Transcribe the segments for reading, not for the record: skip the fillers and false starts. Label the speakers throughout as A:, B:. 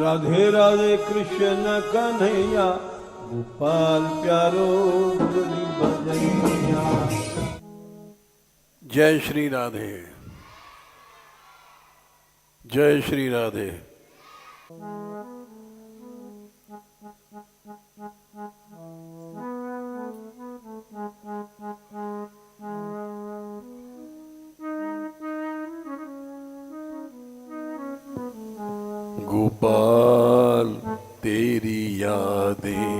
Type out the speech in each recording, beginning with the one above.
A: राधे राधे कृष्ण कन्हैया, गोपाल प्यारो मुरली बजैया।
B: जय श्री राधे, जय श्री राधे। गोपाल तेरी यादें,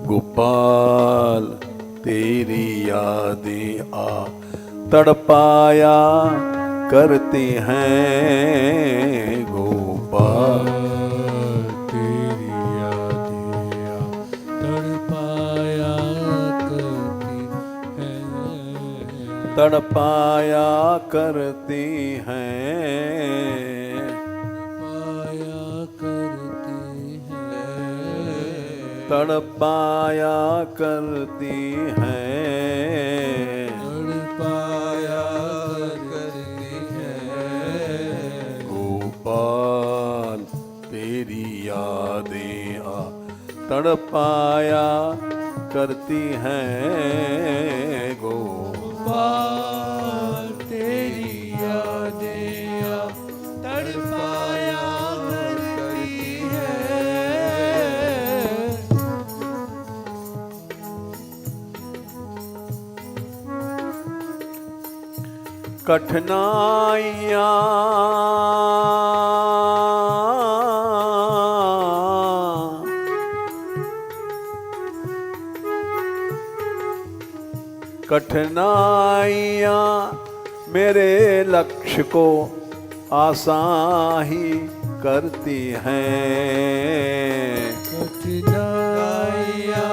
B: गोपाल तेरी यादें आ तड़पाया करते हैं। गोपाल
C: तेरी यादें आ तड़पाया करती हैं,
B: तड़पाया करती हैं,
C: तड़पाया करती
B: तड़पाया करती हैं,
C: हैं, तड़पाया करती हैं।
B: गोपाल तेरी यादें आ तड़पाया करती हैं।
C: गोपाल तेरी यादें आ तड़पाया करती हैं।
B: कठिनाइयाँ कठिनाइयाँ मेरे लक्ष्य को आसान ही करती हैं।
C: कठिनाइयाँ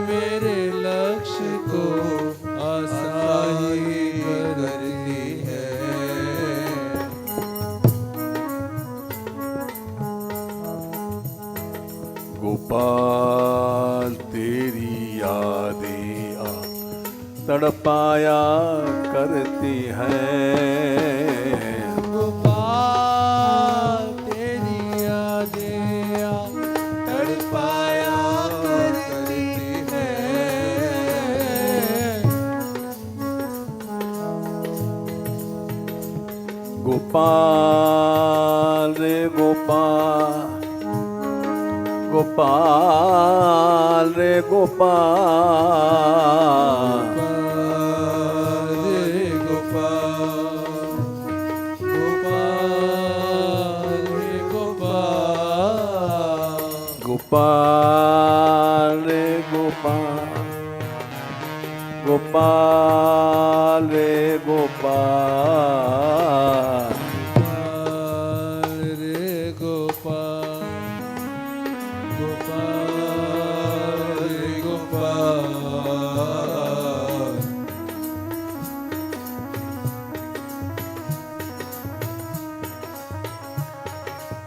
C: मेरे लक्ष्य को आसान करती है।
B: गोपाल तेरी यादें आ तड़पाया करती हैं।
C: गोपाल तेरी यादें आ तड़पाया करती हैं।
B: गोपाल रे गोपाल, गोपाल रे गोपाल,
C: रे गोपाल, गोपाल रे गोपाल,
B: गोपाल रे गोपाल, गोपाल रे गोपाल,
C: गोपाल रे गोपाल, गोपाल रे गोपाल।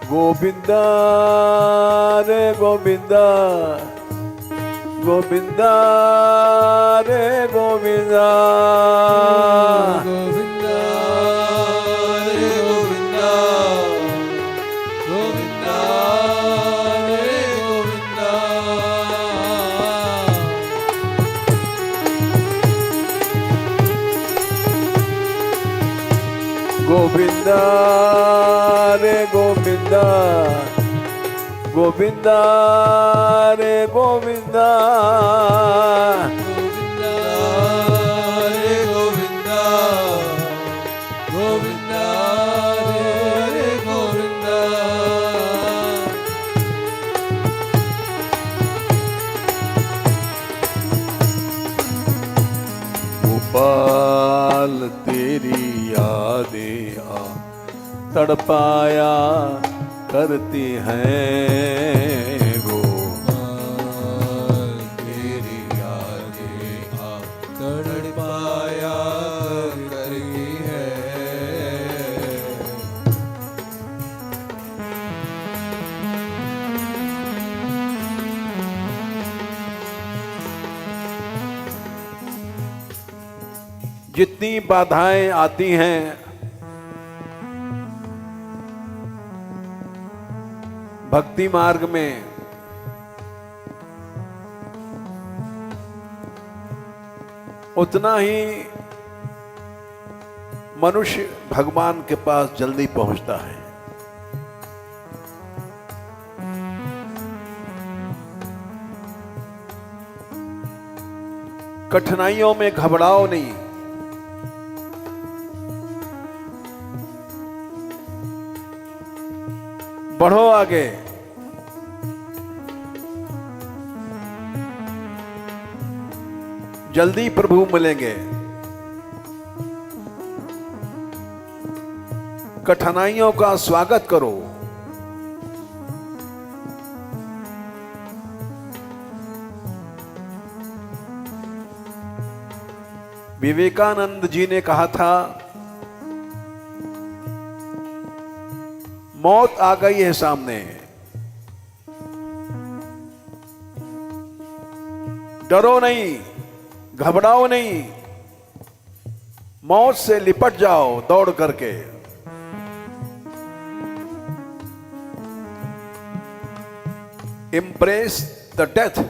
B: गोविंदा रे गोविंदा, गोविंदा रे गोविंदा,
C: गोविंदा रे गोविंदा, गोविंदा रे गोविंदा।
B: गोविंदा रे गोविंदा, गोविंदा रे गोविंदा,
C: गोविंदा रे गोविंदा, गोविंदा रे गोविंदा।
B: गोपाल तेरी यादें आ तड़पाया करती हैं।
C: गोपाल तेरी यादें आ तड़पाया करती है।
B: जितनी बाधाएं आती हैं भक्ति मार्ग में उतना ही मनुष्य भगवान के पास जल्दी पहुंचता है। कठिनाइयों में घबराओ नहीं। बढ़ो आगे। जल्दी प्रभु मिलेंगे। कठिनाइयों का स्वागत करो। विवेकानंद जी ने कहा था, मौत आ गई है सामने, डरो नहीं, घबराओ नहीं, मौत से लिपट जाओ दौड़ करके। Embrace the death,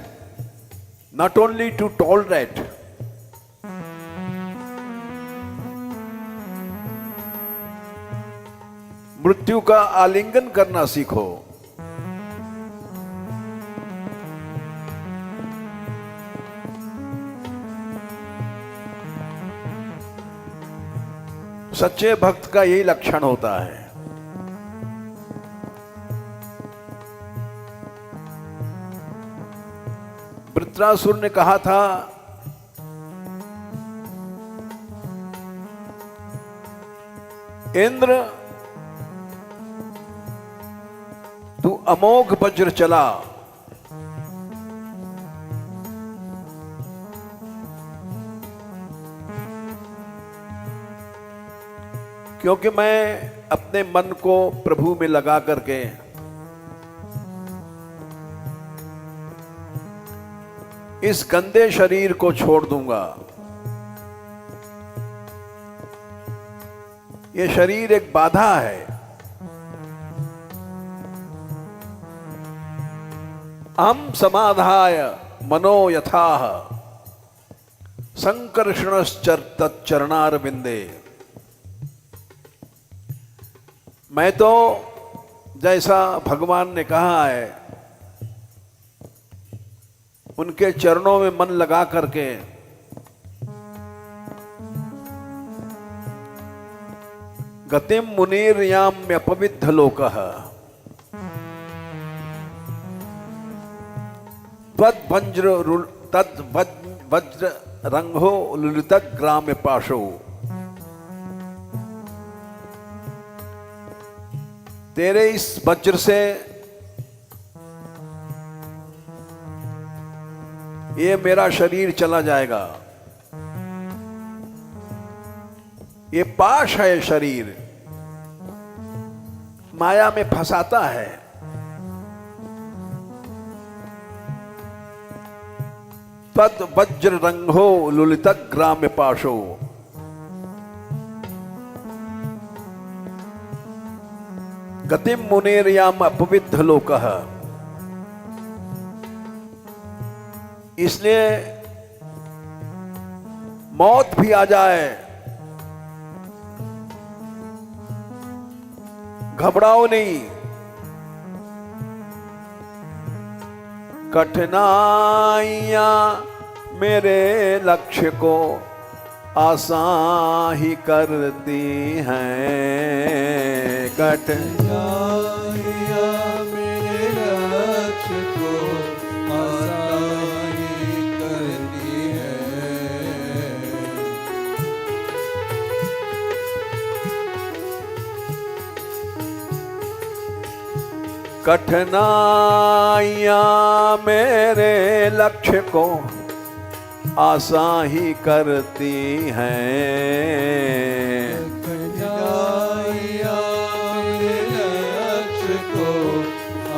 B: not only to tolerate. मृत्यु का आलिंगन करना सीखो। सच्चे भक्त का यही लक्षण होता है। वृत्रासुर ने कहा था, इंद्र तू अमोघ वज्र चला, क्योंकि मैं अपने मन को प्रभु में लगा करके इस गंदे शरीर को छोड़ दूंगा। ये शरीर एक बाधा है। हम समाधाय मनो यथाह संकर्षणश्चर तच्चरणार विंदे। मैं तो जैसा भगवान ने कहा है उनके चरणों में मन लगा करके गतिम मुनिर्याम्यपविद्ध लोकः वज्र रंगो लुलित ग्राम्य पाशो। तेरे इस वज्र से ये मेरा शरीर चला जाएगा। ये पाश है, शरीर माया में फंसाता है। तद वज्र रंगो लुलित ग्राम्य पाशो। गतिम मुनेर्याम अपविद्ध लोकः। इसलिए मौत भी आ जाए, घबराओ नहीं। कठिनाइयां मेरे लक्ष्य को आसान ही करती हैं।
C: कठिनाइयां मेरे लक्ष्य को आसान ही करती हैं।
B: कठिनाइयां मेरे लक्ष्य को आसान ही करती हैं।
C: कठिनाइयां मेरे लक्ष्य को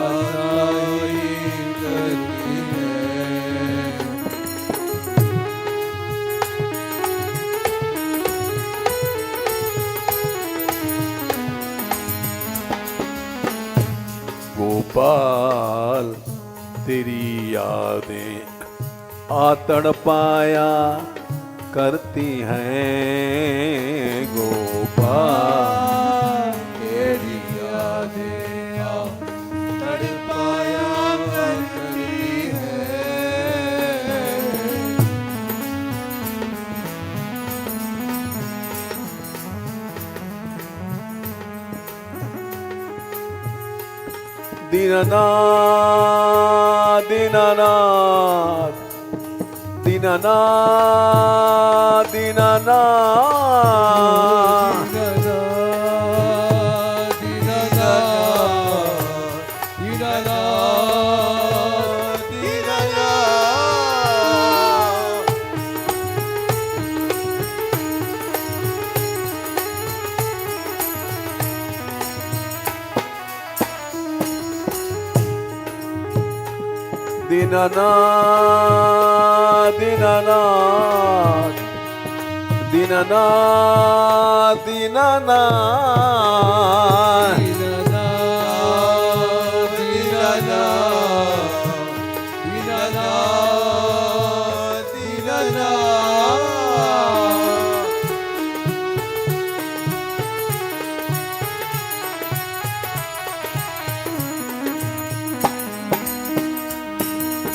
C: आसान ही करती हैं।
B: गोपाल तेरी यादें आतड़ पाया करती हैं गोपाल
C: तेरी यादें तड़पाया करती है।
B: दीननाथ दीननाथ दीननाथ दीननाथ दीननाथ दीननाथ दीननाथ दीननाथ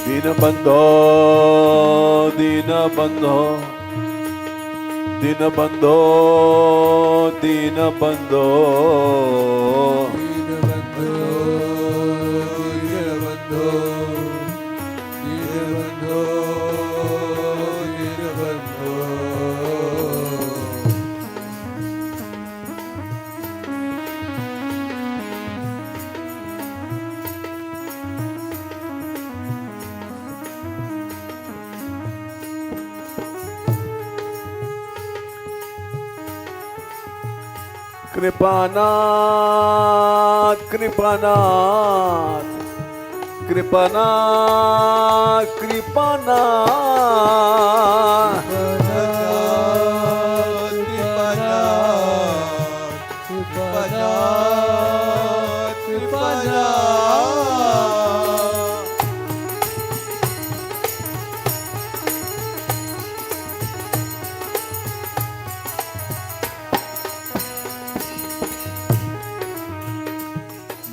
B: दीनबंधो दीनबंधो दीनबंधो दीनबंधो कृपानाथ कृपानाथ कृपानाथ कृपानाथ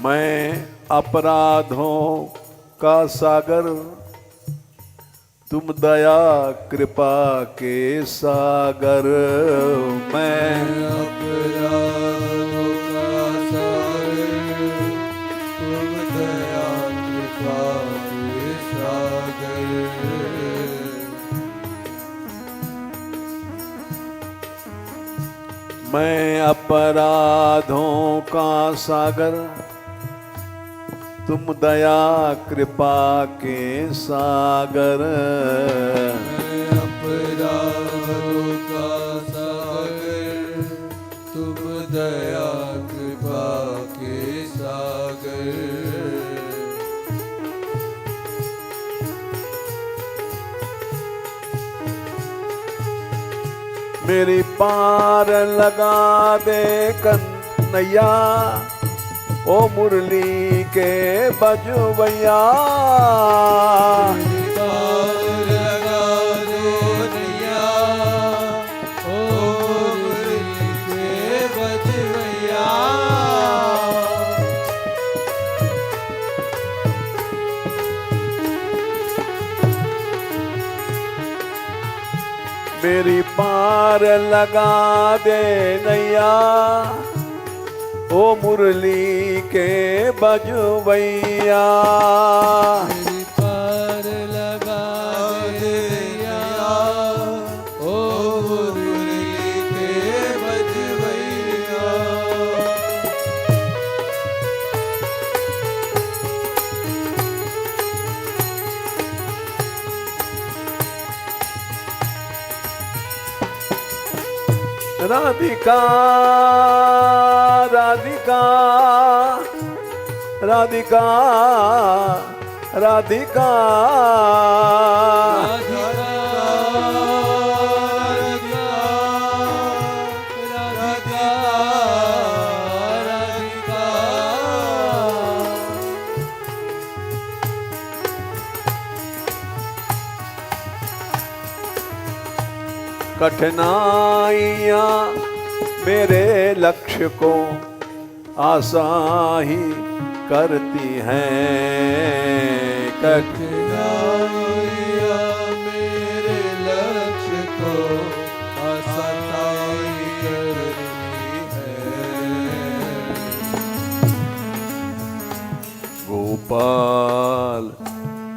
B: मैं अपराधों का सागर, तुम दया कृपा के सागर। मैं
C: अपराधों का सागर, तुम दया कृपा के सागर।
B: मैं अपराधों का सागर, तुम दया कृपा के सागर।
C: मैं अपराधों का सागर, तुम दया कृपा के सागर।
B: मेरी पार लगा दे कन्हैया, ओ मुरली के बजवैया।
C: पार लगा दो नैया, ओ मुरली के बजवैया।
B: मेरी पार लगा दे नैया, ओ मुरली के बजवैया।
C: मेरी पार लगा दे नैया, ओ मुरली के बजवैया।
B: राधिका राधिका राधिका राधिका कठिनाइयाँ मेरे लक्ष्य को आशा ही करती हैं।
C: कठिनाइयाँ मेरे लक्ष्य को आसानी करती है।
B: गोपाल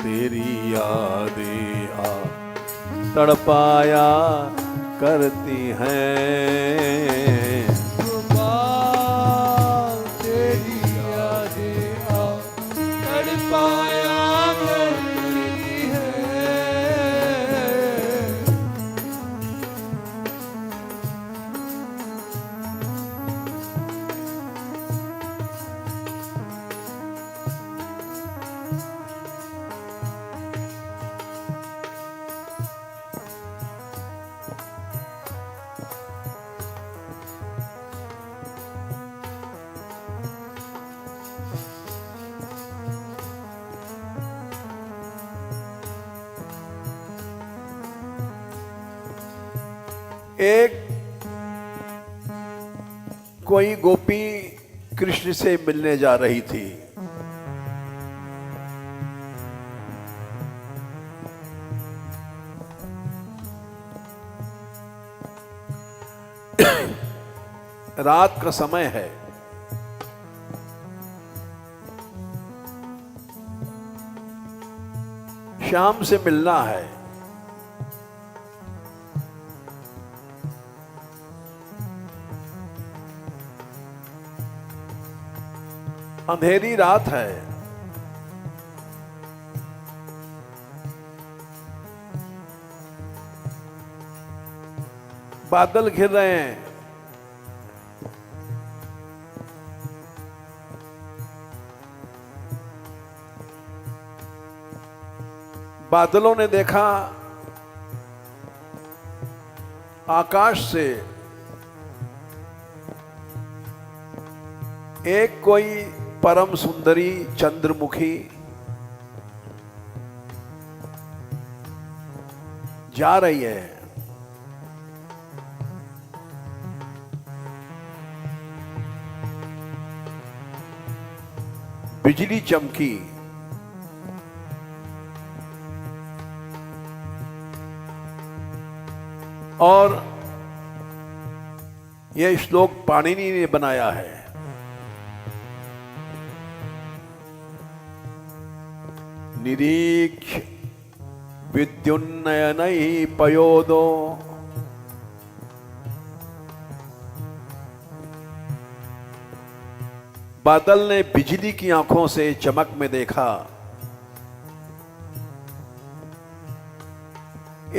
B: तेरी यादें आ तड़पाया करती हैं।
C: गोपाल तेरी यादें आ तड़पाया करती है।
B: एक कोई गोपी कृष्ण से मिलने जा रही थी। रात का समय है। शाम से मिलना है। अंधेरी रात है। बादल घिर रहे हैं। बादलों ने देखा आकाश से एक कोई परम सुंदरी चंद्रमुखी जा रही है। बिजली चमकी। और यह श्लोक पाणिनि ने बनाया है। निरीक्ष विद्युन्नयनैः पयोदो बादल ने बिजली की आंखों से चमक में देखा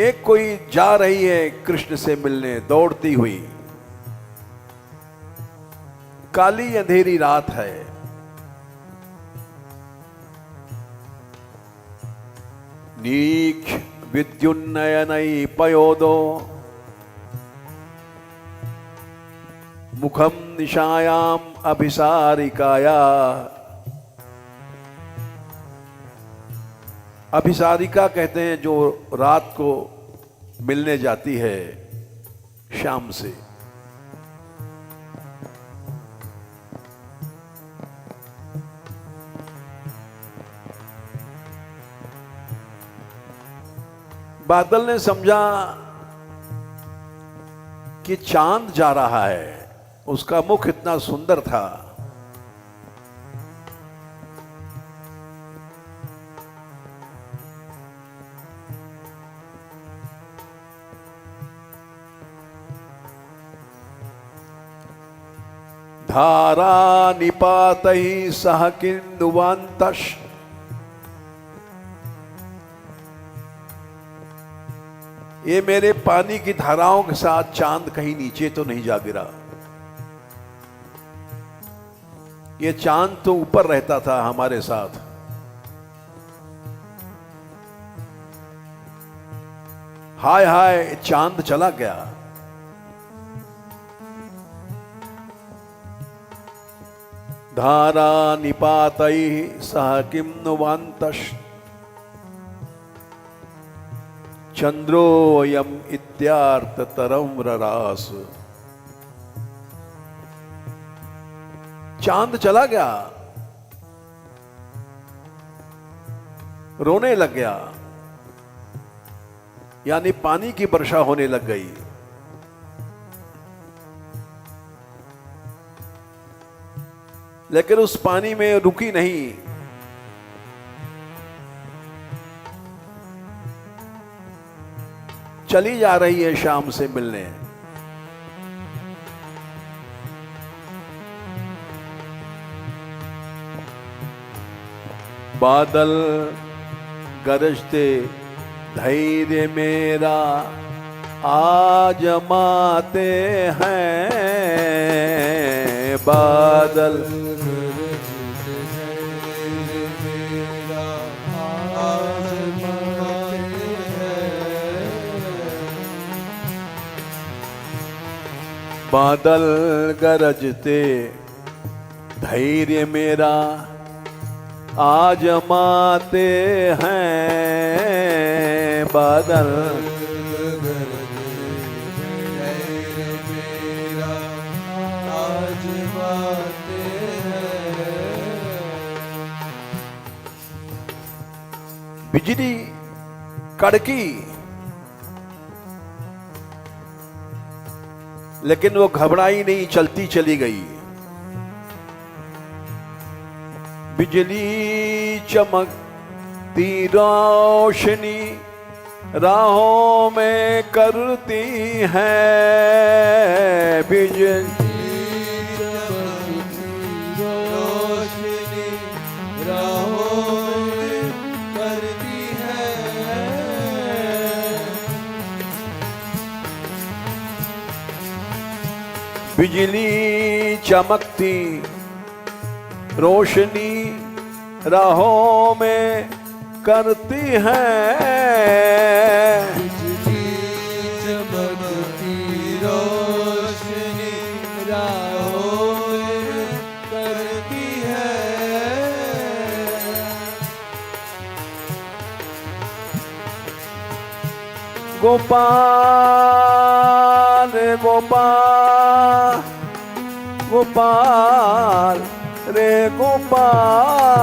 B: एक कोई जा रही है कृष्ण से मिलने दौड़ती हुई। काली अंधेरी रात है। नीक्ष विद्युन्नयनैः पयोदो मुखम निशायाम अभिसारिकाया। अभिसारिका कहते हैं जो रात को मिलने जाती है शाम से। बादल ने समझा कि चांद जा रहा है। उसका मुख इतना सुंदर था। धारा निपातैः सह किन्दुवान्तश् ये मेरे पानी की धाराओं के साथ चांद कहीं नीचे तो नहीं जा गिरा। ये चांद तो ऊपर रहता था हमारे साथ। हाय हाय चांद चला गया। धारा निपातैः सह किन्नुवान्तश् चंद्रोयम इत्यार्थ तरम ररास। चांद चला गया, रोने लग गया, यानी पानी की वर्षा होने लग गई। लेकिन उस पानी में रुकी नहीं, चली जा रही है शाम से मिलने। बादल गरजते धैर्य मेरा आजमाते हैं, बादल बादल गरजते धैर्य मेरा आजमाते हैं, बादल
C: मेरा आजमाते हैं।
B: बिजली कड़की, लेकिन वो घबराई नहीं, चलती चली गई। बिजली चमकती रोशनी राहों में करती है, बिजली
C: रोशनी राहों में करती है।
B: बिजली चमकती रोशनी राहों में करती है,
C: बिजली चमकती रोशनी राहों में करती है।
B: गोपाल गोपाल गोपाल रे गोपाल,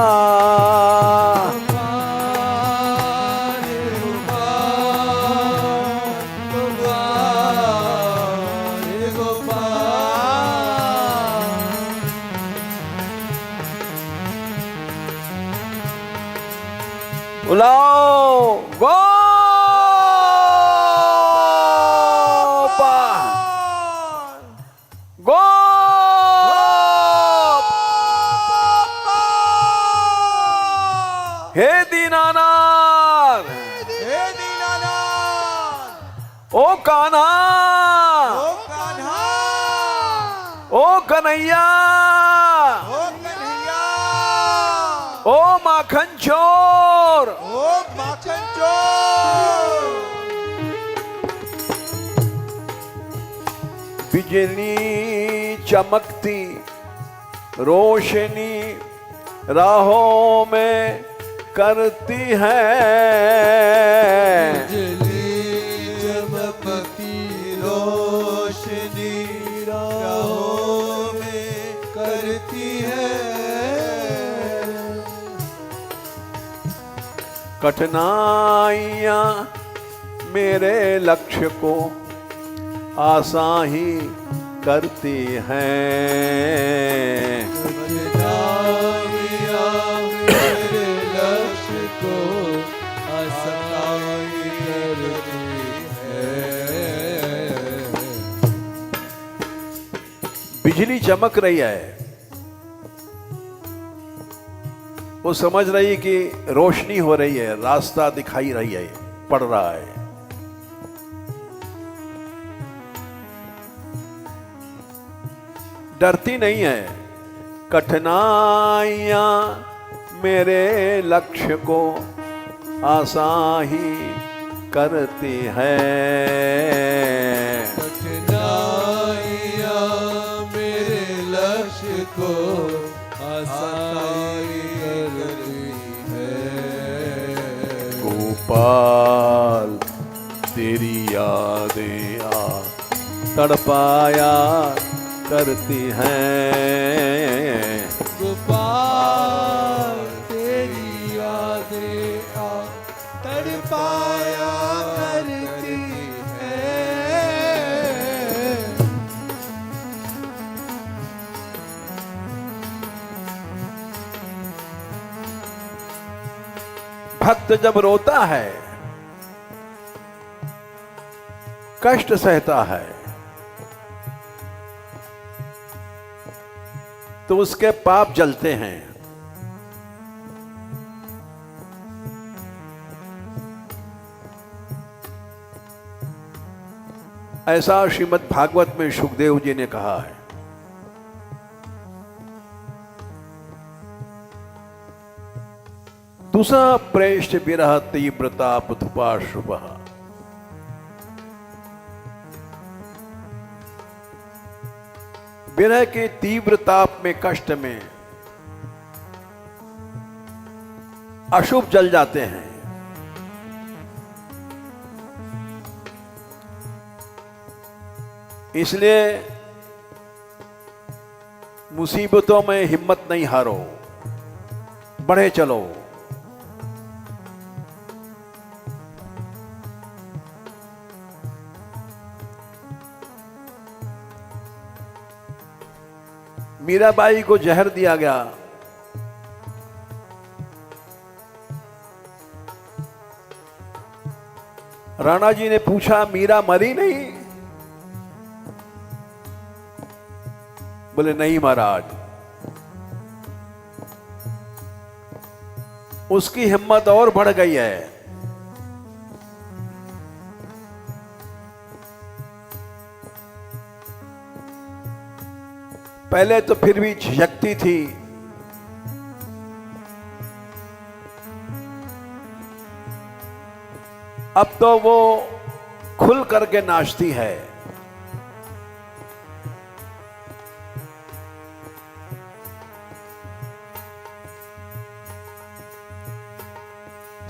B: बुलाओ गोपाल गोपाल, हे दीनानाथ,
C: हे दीनानाथ,
B: ओ कान्हा,
C: ओ कान्हा,
B: ओ कन्हैया,
C: ओ कन्हैया,
B: ओ माखन चोर,
C: ओ माखन चोर।
B: बिजली चमकती रोशनी राहों में करती है,
C: बिजली चमकती रोशनी राहों में करती है।
B: कठिनाइयाँ मेरे लक्ष्य को आसान ही करती हैं,
C: कठिनाइयाँ मेरे लक्ष्य को आसान करती है।
B: बिजली चमक रही है, वो समझ रही कि रोशनी हो रही है, रास्ता दिखाई रही है, पड़ रहा है। डरती नहीं है। कठिनाइयाँ मेरे लक्ष्य को आसान ही करती है,
C: कठिनाइयाँ मेरे लक्ष्य को आसान करती है।
B: गोपाल तेरी यादें आ तड़पाया करती हैं।
C: गोपाल तेरी यादें आ तड़पाया करती है।
B: भक्त जब रोता है, कष्ट सहता है, तो उसके पाप जलते हैं। ऐसा श्रीमद् भागवत में सुखदेव जी ने कहा है। दूसरा प्रेष्ठ विरह तीव्रता पुथुपाशुभ। विरह के तीव्र ताप में, कष्ट में अशुभ जल जाते हैं। इसलिए मुसीबतों में हिम्मत नहीं हारो, बढ़े चलो। मीराबाई को जहर दिया गया। राणा जी ने पूछा, मीरा मरी नहीं? बोले नहीं महाराज। उसकी हिम्मत और बढ़ गई है। पहले तो फिर भी झिझकती थी, अब तो वो खुल करके नाचती है।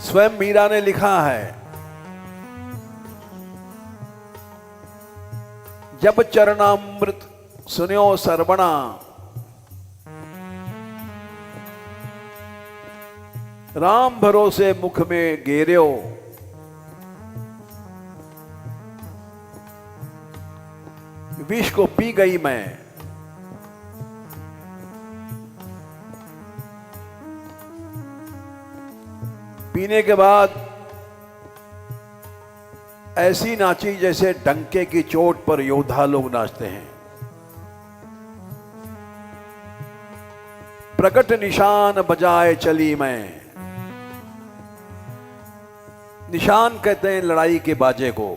B: स्वयं मीरा ने लिखा है, जब चरणामृत सुन्यो सरवणा, राम भरोसे मुख में गेर्यो, विष को पी गई मैं। पीने के बाद ऐसी नाची जैसे डंके की चोट पर योद्धा लोग नाचते हैं। प्रकट निशान बजाए चली मैं। निशान कहते हैं लड़ाई के बाजे को।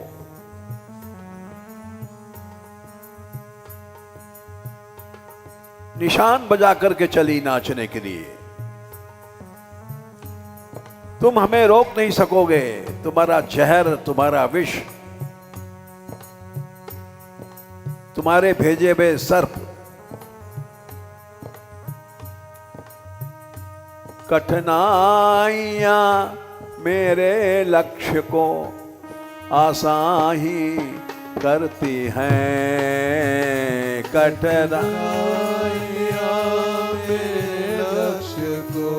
B: निशान बजा करके चली नाचने के लिए। तुम हमें रोक नहीं सकोगे। तुम्हारा जहर, तुम्हारा विष, तुम्हारे भेजे हुए सर्प, कठिनाइयां मेरे लक्ष्य को आसान ही करती हैं। कठिनाइयां
C: मेरे लक्ष्य को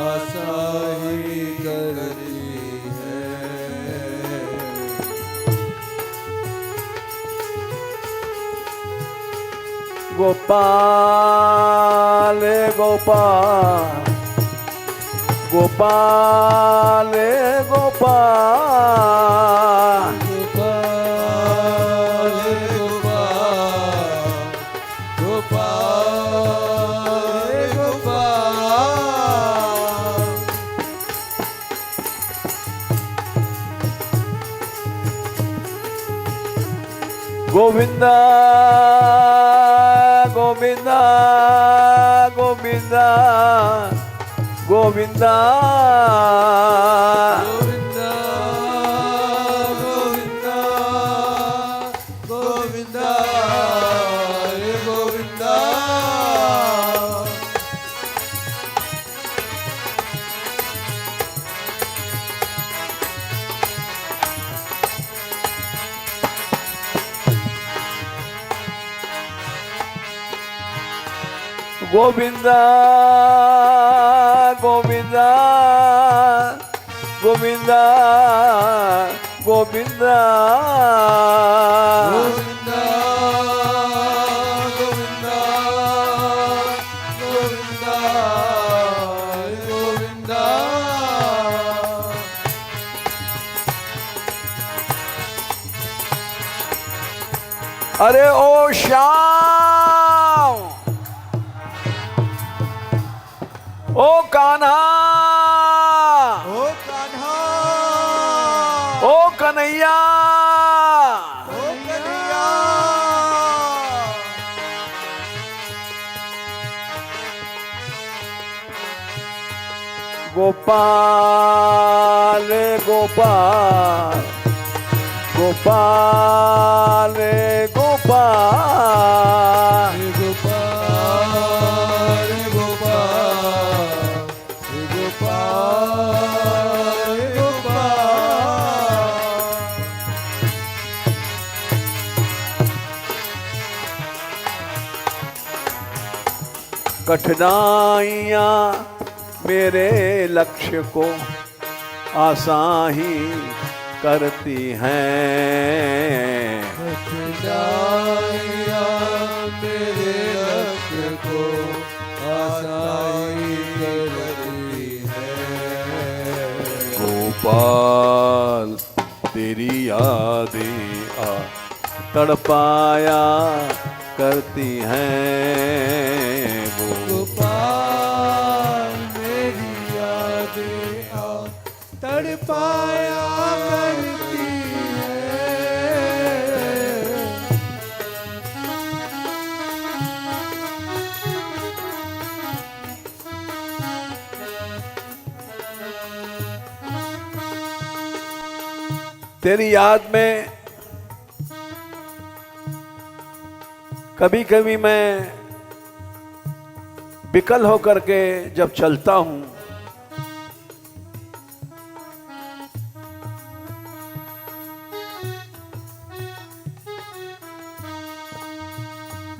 C: आसान ही करती है।
B: गोपाल गोपाल गोपाल गोपाल
C: गोपाल गोपाल गोपाल गोपाल।
B: गोविंदा गोविंदा गोविंदा गोविंदा
C: गोविंदा गोविंदा गोविंदा हरे गोविंदा।
B: गोविंदा गोविंदा गोविंदा गोविंदा
C: गोविंदा गोविंदा गोविंदा गोविंदा
B: अरे ओ श्याम ओ कान्हा
C: ओ कान्हा
B: ओ कन्हैया
C: ओ कन्हैया
B: गोपाल गोपाल गोपाल गोपाल
C: गोपाल गोपाल गोपाल गोपाल
B: कठिनाइयाँ मेरे लक्ष्य को आसान ही करती हैं।
C: कठिनाइयाँ मेरे लक्ष्य को आसानी करती है।
B: गोपाल तेरी यादें आ तड़पाया करती हैं।
C: गोपाल मेरी यादें आ तड़पाया करती है।
B: तेरी याद में कभी कभी मैं विकल होकर के जब चलता हूं,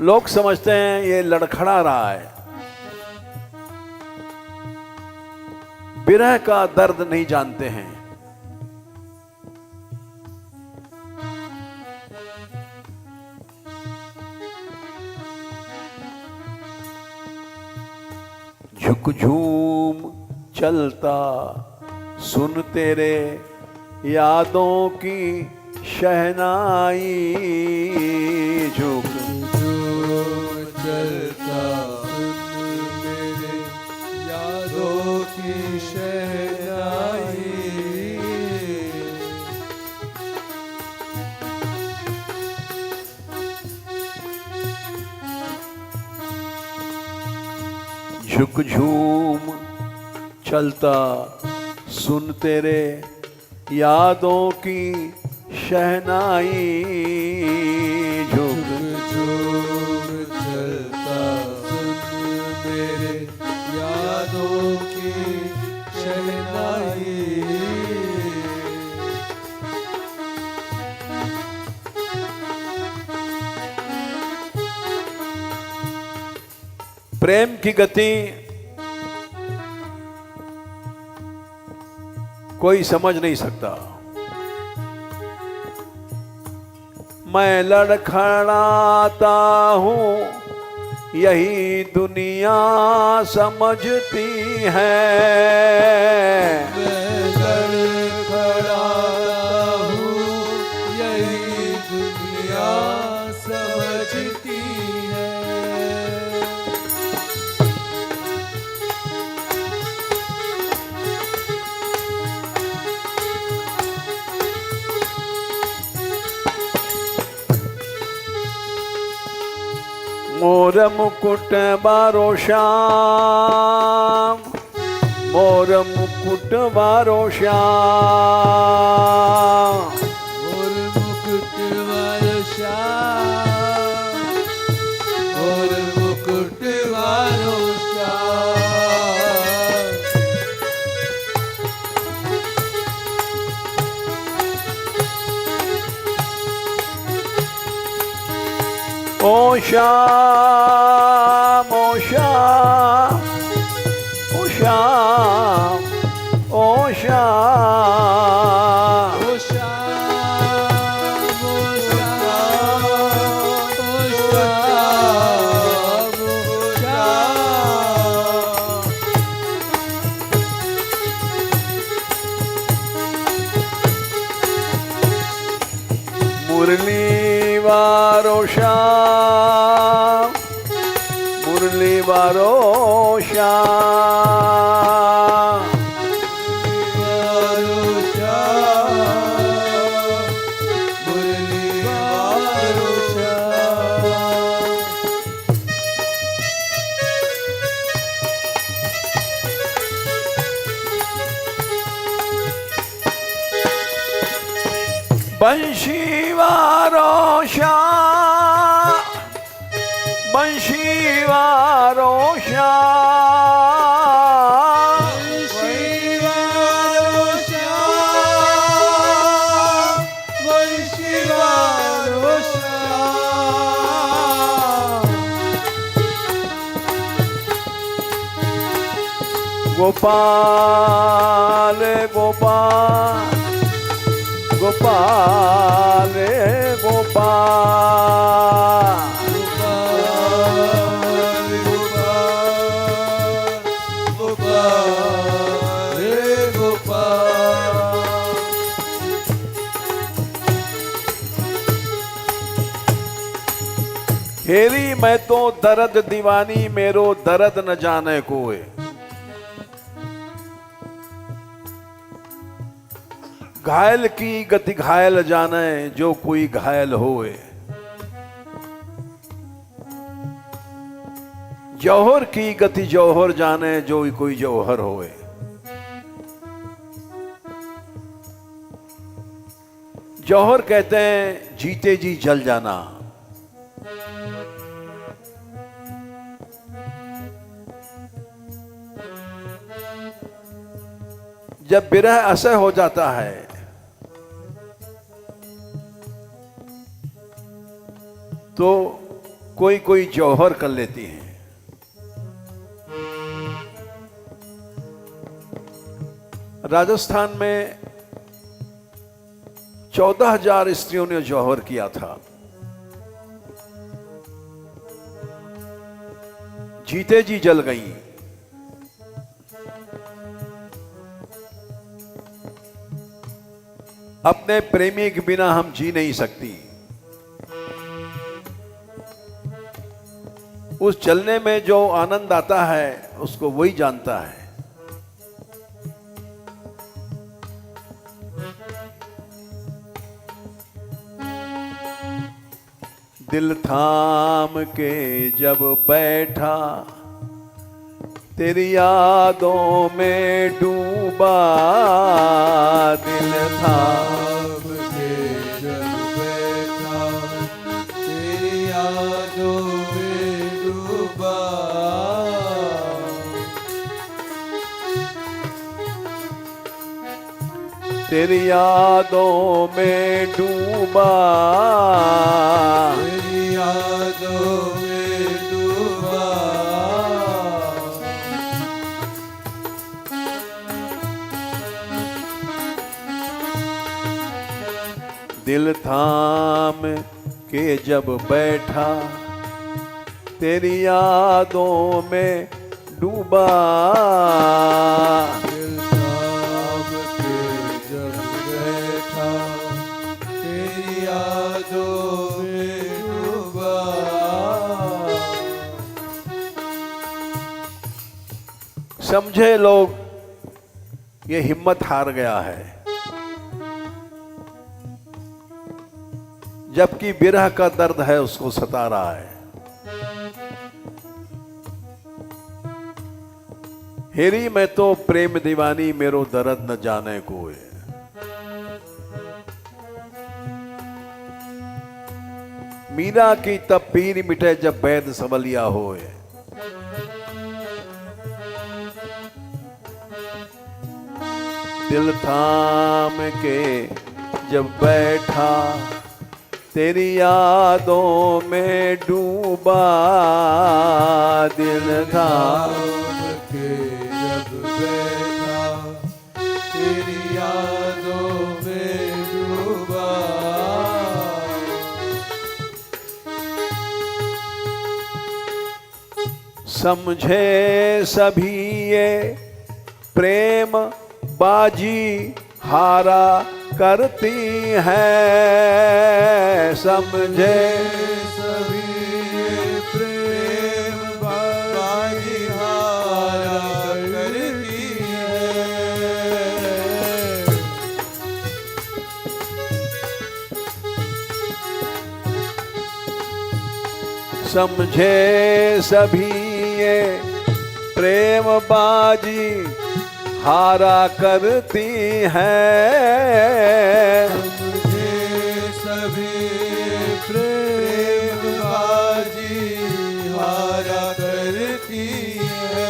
B: लोग समझते हैं ये लड़खड़ा रहा है, विरह का दर्द नहीं जानते हैं। झुक झूम चलता सुन तेरे यादों की शहनाई। झुक
C: चलता मेरे यादों की शहनाई।
B: झुक झूम चलता सुन तेरे यादों की शहनाई। झुक
C: झूम चलता सुन मेरे यादों की शहनाई।
B: प्रेम की गति कोई समझ नहीं सकता। मैं लड़खड़ाता हूँ यही दुनिया समझती है।
C: मैं लड़खड़ाता हूँ यही दुनिया समझती है।
B: मोर मुकुट बारो श्याम, मोर मुकुट बारो श्याम।
C: और मुकुट वाला श्याम, और मुकुट वाला श्याम।
B: ओ श्याम ओ श्याम श्याम मुरली वारो श्याम
C: वारो श्याम मुरली वारो श्याम
B: बंशी वारो श्याम बंशी वारो श्याम
C: शिवारो श्याम शिवारो श्याम
B: गोपाल गोपाल गोपाल गोपाल
C: गोपाल गोपाल
B: हेरी मैं तो दर्द दीवानी मेरो दर्द न जाने कोई घायल की गति घायल जाने जो कोई घायल होए जौहर की गति जौहर जाने जो कोई जौहर होए जौहर कहते हैं जीते जी जल जाना जब विरह असह हो जाता है तो कोई कोई जौहर कर लेती हैं राजस्थान में 14,000 स्त्रियों ने जौहर किया था जीते जी जल गई अपने प्रेमी के बिना हम जी नहीं सकती उस चलने में जो आनंद आता है उसको वही जानता है दिल थाम के जब बैठा तेरी यादों में डूबा दिल थाम
C: के जब बैठा तेरी यादों में डूबा
B: तेरी यादों में डूबा
C: तेरी यादों में डूबा
B: दिल थाम के जब बैठा तेरी यादों में डूबा
C: दिल थाम के जब बैठा तेरी यादों में डूबा
B: समझे लोग ये हिम्मत हार गया है जबकि विरह का दर्द है उसको सता रहा है हेरी मैं तो प्रेम दीवानी मेरो दर्द न जाने कोई मीरा की तब पीर मिटे जब वैद संवलिया होए दिल थाम के जब बैठा तेरी यादों में डूबा दिल थाम
C: के जब बैठा तेरी यादों में डूबा
B: समझे सभी ये प्रेम बाजी हारा करती है, समझे
C: सभी प्रेम बाजी हारा करती है।
B: समझे सभी ये प्रेम बाजी हारा करती है।
C: मुझे सभी प्रेम बाजी हारा करती है।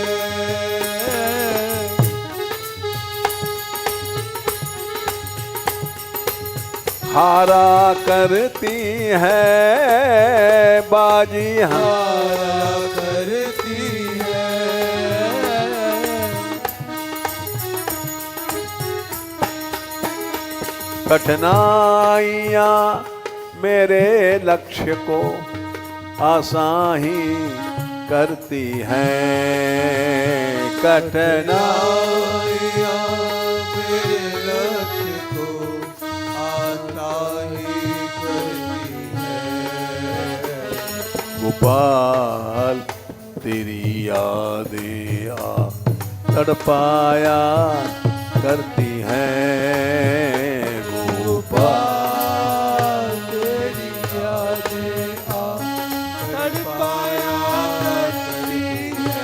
B: हारा करती है बाजी
C: हारा करती है।
B: कठिनाइयाँ मेरे लक्ष्य को आसान ही करती हैं।
C: कठिनाइयाँ मेरे लक्ष्य को आता ही करती है।
B: गोपाल तेरी यादें आ तड़पाया करती हैं।
C: गोपाल तेरी यादें आ तड़पाया करती है।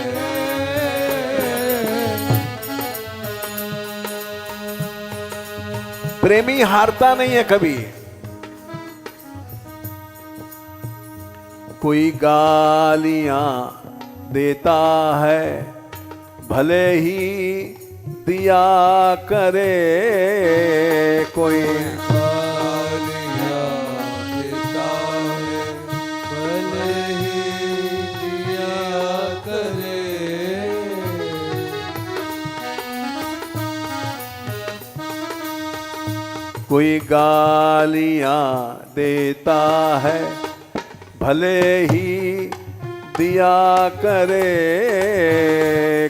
B: प्रेमी हारता नहीं है कभी। कोई गालियां देता है भले ही दिया करे, कोई
C: गालियाँ देता है भले ही दिया करे।
B: कोई गालियां देता है भले ही दिया करे,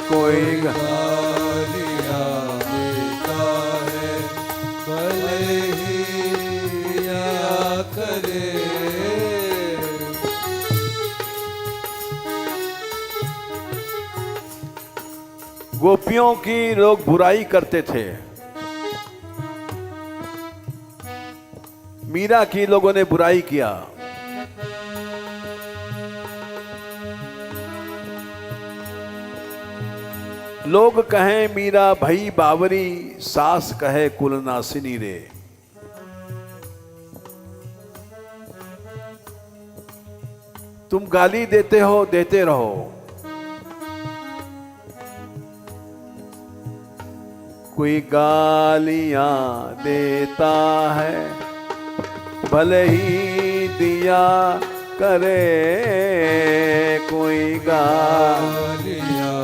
B: कोई
C: गालियाँ देता है भले ही दिया करे।
B: गोपियों की लोग बुराई करते थे, मीरा की लोगों ने बुराई किया। लोग कहें मीरा भई बावरी, सास कहे कुलनासिनी रे। तुम गाली देते हो, देते रहो। कोई गालियां देता है भले ही दिया करे, कोई
C: गालियाँ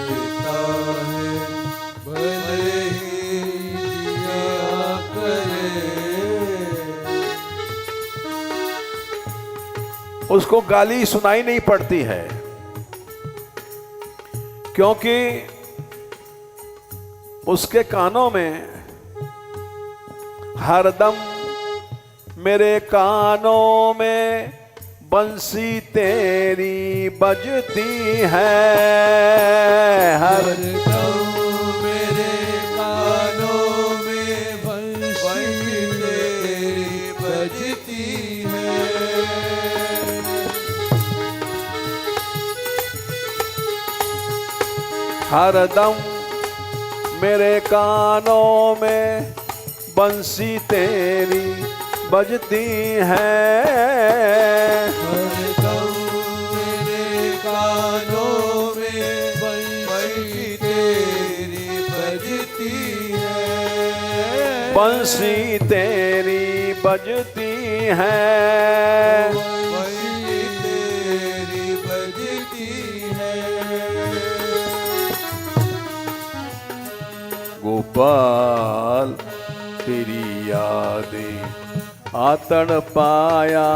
C: देता है भले ही दिया करे।
B: उसको गाली सुनाई नहीं पड़ती है, क्योंकि उसके कानों में हरदम, मेरे कानों में बंसी तेरी बजती है।
C: हरदम मेरे कानों में बंसी तेरी बजती है।
B: हरदम मेरे कानों में बंसी तेरी बजती है।
C: हरदम मेरे कानों में बंसी तेरी बजती है।
B: बंसी तेरी बजती है।
C: बंसी तेरी बजती है।
B: गोपाल तेरी यादें आतड़ पाया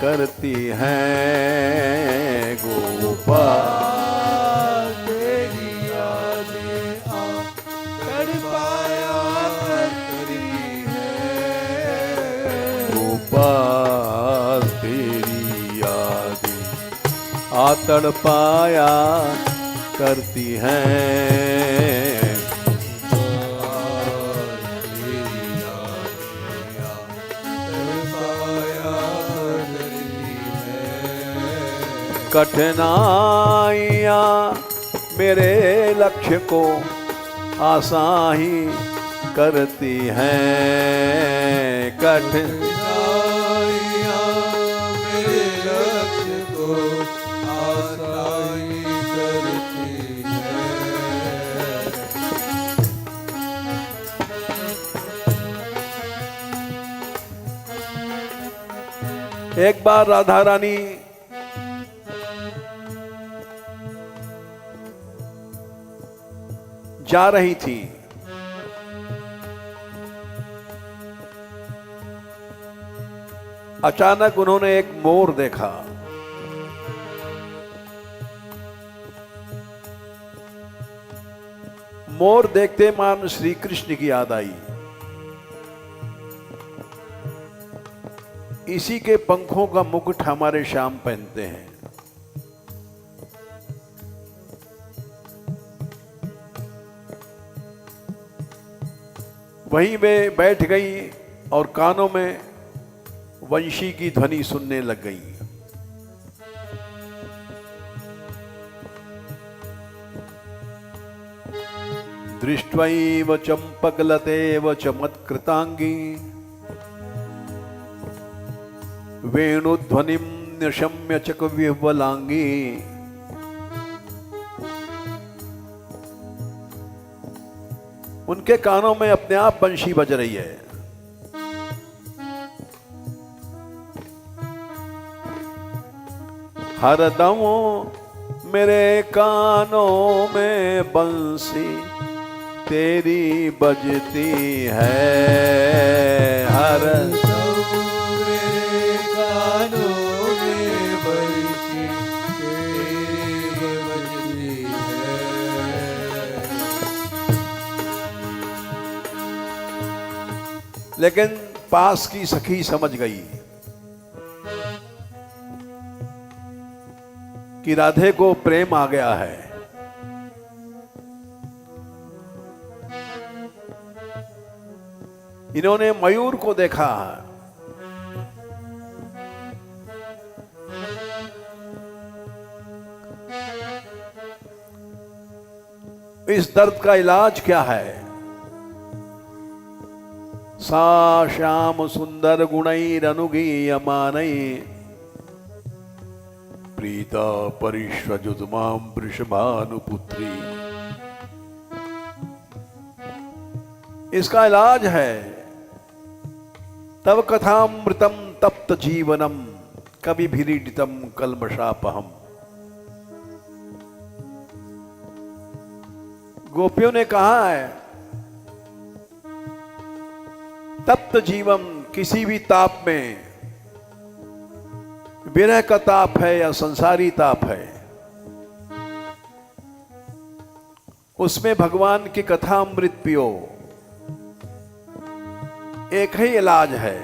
B: करती हैं। गोपाल
C: तेरी यादें तड़पाया करती
B: तड़पाया करती हैं। कठिनाइयाँ मेरे लक्ष्य को आसान ही करती हैं।
C: कठिनाइयाँ मेरे लक्ष्य को आसान करती
B: हैं। एक बार राधा रानी जा रही थी। अचानक उन्होंने एक मोर देखा। मोर देखते मान श्री कृष्ण की याद आई। इसी के पंखों का मुकुट हमारे श्याम पहनते हैं। वहीं वे बैठ गई और कानों में वंशी की ध्वनि सुनने लग गई। दृष्ट्वैव चंपकलतेव च मत्कृतांगी वेणुध्वनिं निशम्य च कविह्वलांगी। उनके कानों में अपने आप बंशी बज रही है। हरदम मेरे कानों में बंसी तेरी बजती है।
C: हरदम मेरे कानों में बंशी तेरी बजती है।
B: लेकिन पास की सखी समझ गई कि राधे को प्रेम आ गया है। इन्होंने मयूर को देखा। इस दर्द का इलाज क्या है? सा श्याम सुंदर गुणैरनुगीयमानै प्रीता परिष्वजुतमां वृषभानुपुत्री। इसका इलाज है तव कथामृतम तप्त जीवनम कवि भीरीडितम कल्मषापहम। गोपियों ने कहा है तप्त जीवन किसी भी ताप में, विरह का ताप है या संसारी ताप है, उसमें भगवान की कथामृत पियो। एक ही इलाज है।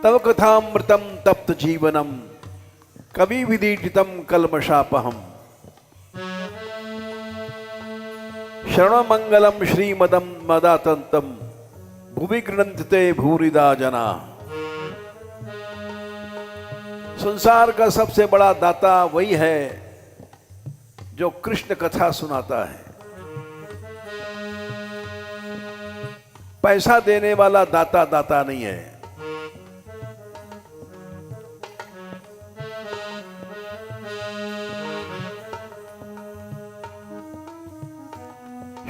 B: तव कथामृतम तप्त जीवनम कवि विदीडितम कल्मषापहम। शरणमंगलम श्रीमदम मदातंतम भुवि गृणन्ते भूरिदा जना। संसार का सबसे बड़ा दाता वही है जो कृष्ण कथा सुनाता है। पैसा देने वाला दाता दाता नहीं है।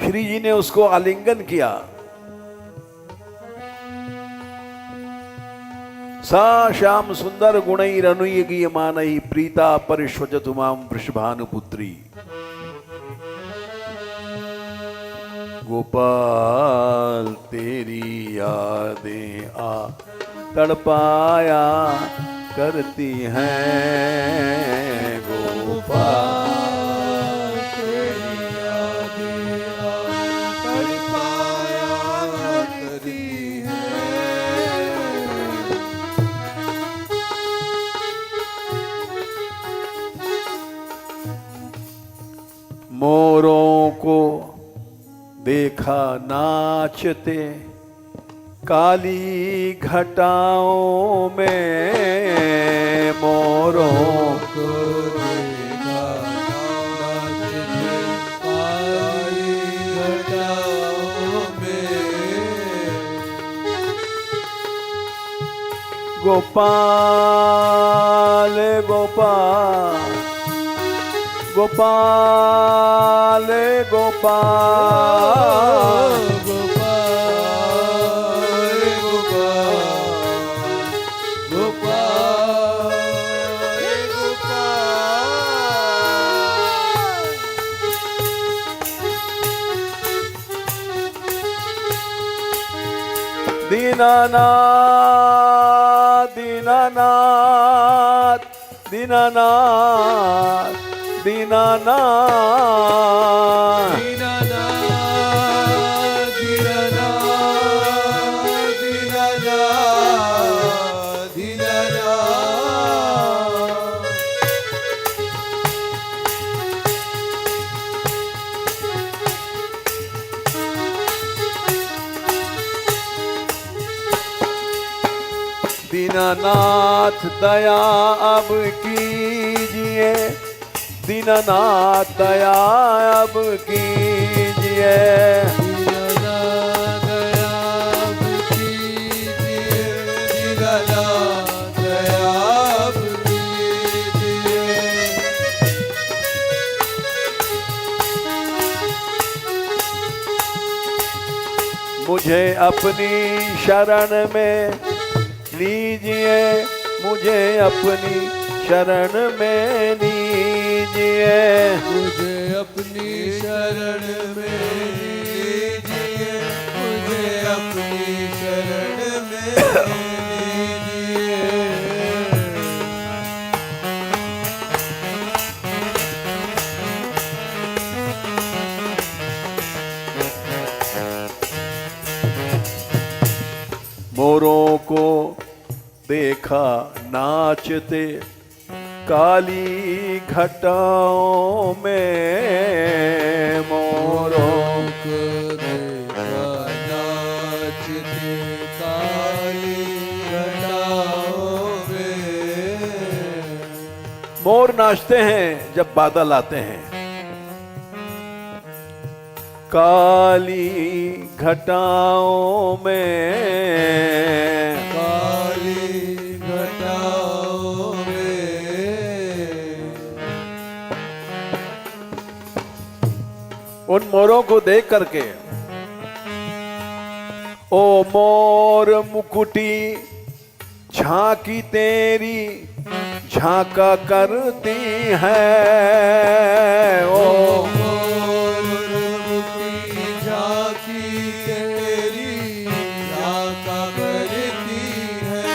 B: श्री जी ने उसको आलिंगन किया। सा श्याम सुंदर गुणैरनुगीयमानै प्रीता परिष्वजतु मां वृषभानुपुत्री। गोपाल तेरी यादें आ तड़पाया करती हैं। गोपाल
C: तेरी यादें आ तड़पाया करती हैं।
B: मोरों को देखा नाचते काली घटाओं में, मोरों
C: को देखा नाचते काली घटाओं में।
B: गोपाल गोपाल गोपाल गोपाल
C: गोपाल गोपाल गोपाल गोपाल।
B: दीनानाथ दीनानाथ दीनानाथ दीनानाथ
C: दीनानाथ दीनानाथ दीनानाथ दीनानाथ।
B: दीनानाथ दया अब कीजिए, दीनानाथ दया अब कीजिए।
C: दीनानाथ दया अब कीजिए, दीनानाथ दया अब कीजिए।
B: मुझे अपनी शरण में लीजिए, मुझे अपनी शरण में लीजिए।
C: मुझे अपनी शरण में लीजिए, मुझे अपनी शरण में लीजिए।
B: मोरों को देखा नाचते काली घटाओं में, मोरों
C: को देखा नाचते काली घटाओं में।
B: मोर नाचते हैं जब बादल आते हैं, काली घटाओं में,
C: काली घटाओं में।
B: उन मोरों को देख करके ओ मोर मुकुटी झांकी तेरी झांका करती है, ओ
C: मोरमुखी झांकी तेरी झांका करती है।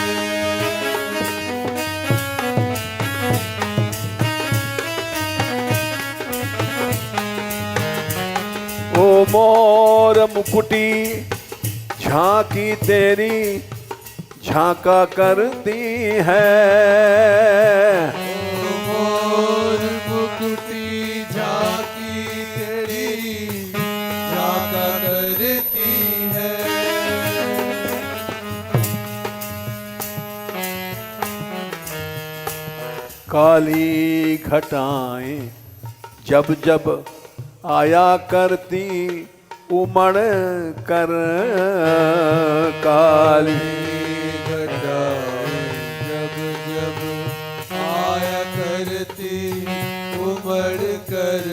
B: ओ मोर मुकुटी झांकी तेरी झांका करती है,
C: मोर मुकुटी झांकी तेरी झांका करती है।
B: काली घटाएं जब जब आया करती उमड़ कर, काली
C: घटाएं जब जब आया करती उमड़ कर।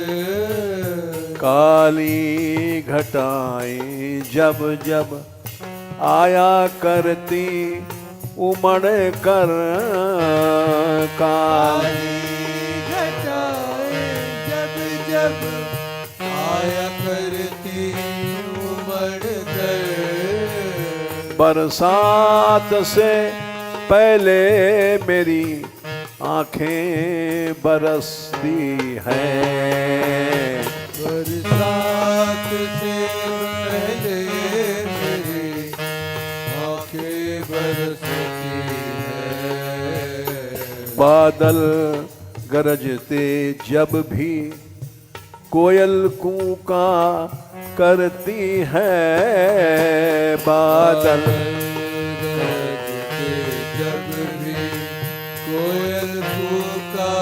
B: काली घटाएं जब जब आया करती उमड़ कर, काली
C: घटाएं जब जब आया करती उमड़ कर।
B: बरसात से पहले मेरी आंखें बरसती हैं,
C: बरसात से पहले मेरी आंखें बरसती है।
B: बादल गरजते जब भी कोयल कूका करती है बादल।
C: गरजते जब भी कोयल कूका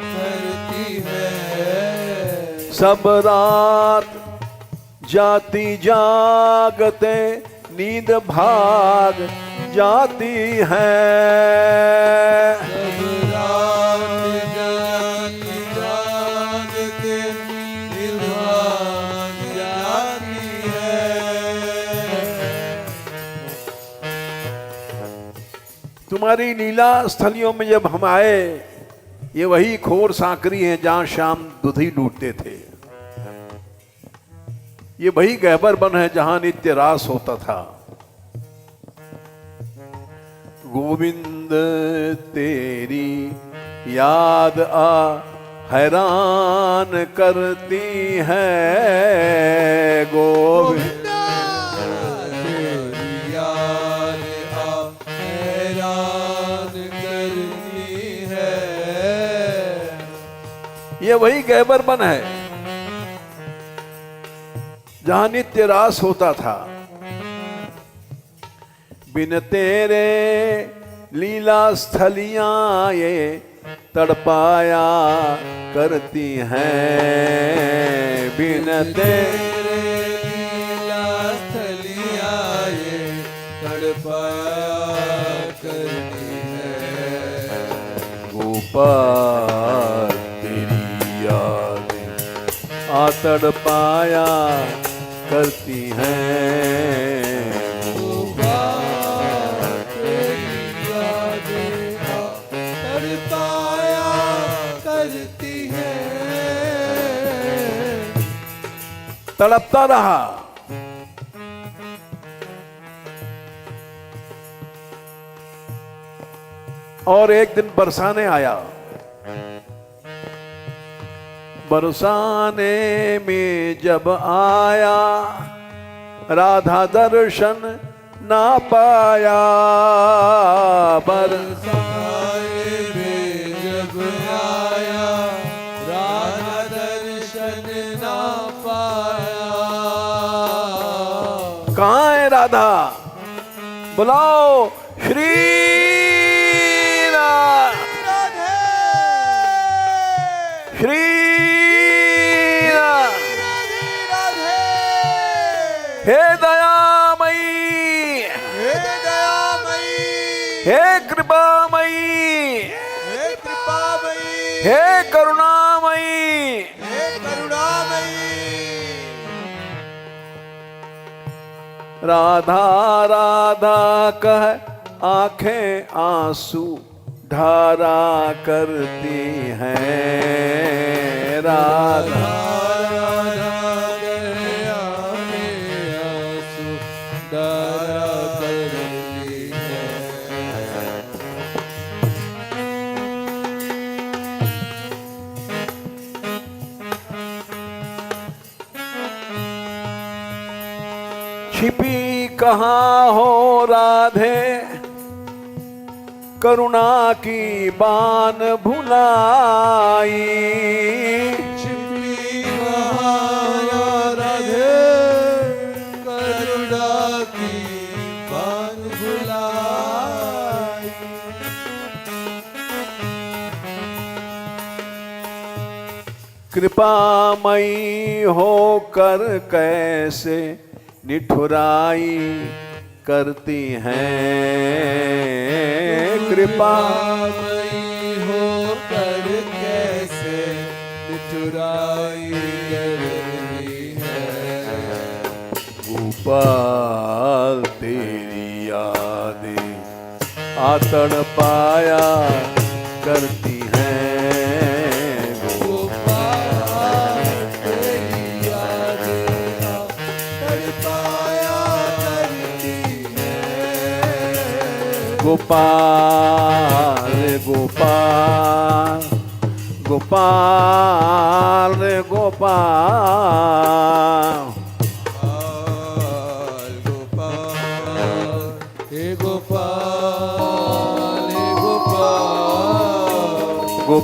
C: करती है।
B: सब रात जाती जागते नींद भाग जाती है।
C: सब रात जाती जागते नींद भाग जाती है।
B: तुम्हारी लीला स्थलियों में जब हम आए, ये वही खोर सांकरी हैं जहां शाम दुधी लूटते थे। ये वही गहबर बन है जहां नित्य रास होता था। गोविंद तेरी याद हैरान करती है। गोविंद
C: तेरी याद हैरान करती है।
B: ये वही गहबर बन है जहां नित्य रास होता था। बिन तेरे लीला स्थलियां ये तड़पाया करती हैं। बिन तेरे
C: लीला स्थलियां ये तड़पाया करती है।
B: गोपाल तेरी याद आ तड़पाया करती हैं। तड़पता रहा। और एक दिन बरसाने आया। बरसाने में जब आया, राधा दर्शन ना पाया।
C: बरसाने में जब आया, राधा दर्शन ना पाया।
B: कहाँ है राधा? बुलाओ श्री श्री हे दयामयी,
C: हे दयामयी,
B: हे कृपामयी,
C: हे कृपामयी,
B: हे करुणामयी,
C: हे करुणामयी।
B: राधा राधा कह आंखें आंसू धारा करती हैं। राधा छिपी कहाँ हो राधे, करुणा की बान भुलाई।
C: छिपी कहाँ राधे, करुणा की बान भुलाई।
B: कृपामयी होकर कैसे निठुराई करती हैं।
C: कृपामयी होकर कैसे निठुराई करती है।
B: गोपाल तेरी यादें आ तड़पाया करती हैं।
C: गोपाल तेरी यादें तड़पाया करती है।
B: गोपाल गोपाल गोपाल गोपाल
C: गोपाल हे गोपाल हे गोपाल।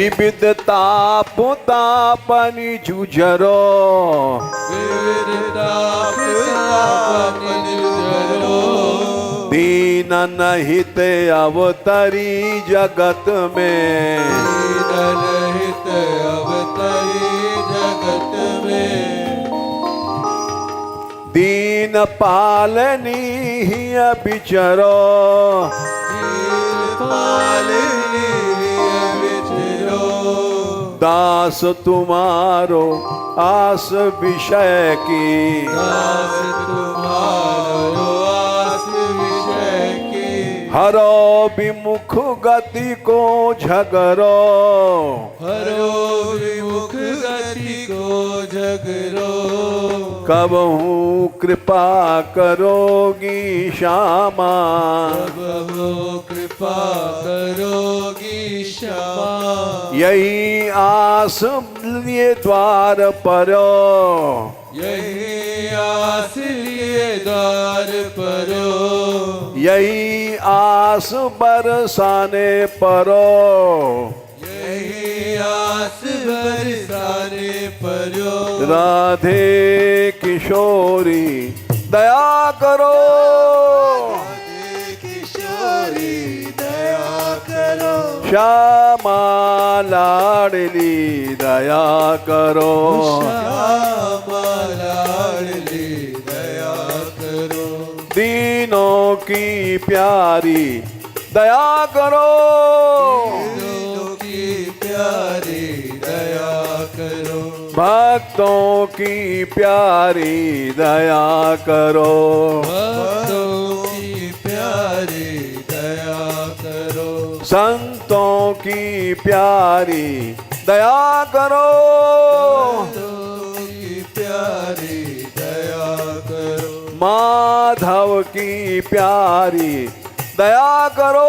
B: विविध ताप तापनि जुझरो दीन नहित अवतरी जगत में दीन पालनी बिचरो दास तुम्हारो आस विषय की हरो विमुख गति को झगरो कबहू कृपा करोगी श्यामा यही आस लिए द्वार परो यही आस बरसाने परो राधे किशोरी दया करो श्यामा लाडली दया करो दीनों की प्यारी दया करो भक्तों की प्यारी दया करो संतों की प्यारी दया करो माधव की प्यारी दया करो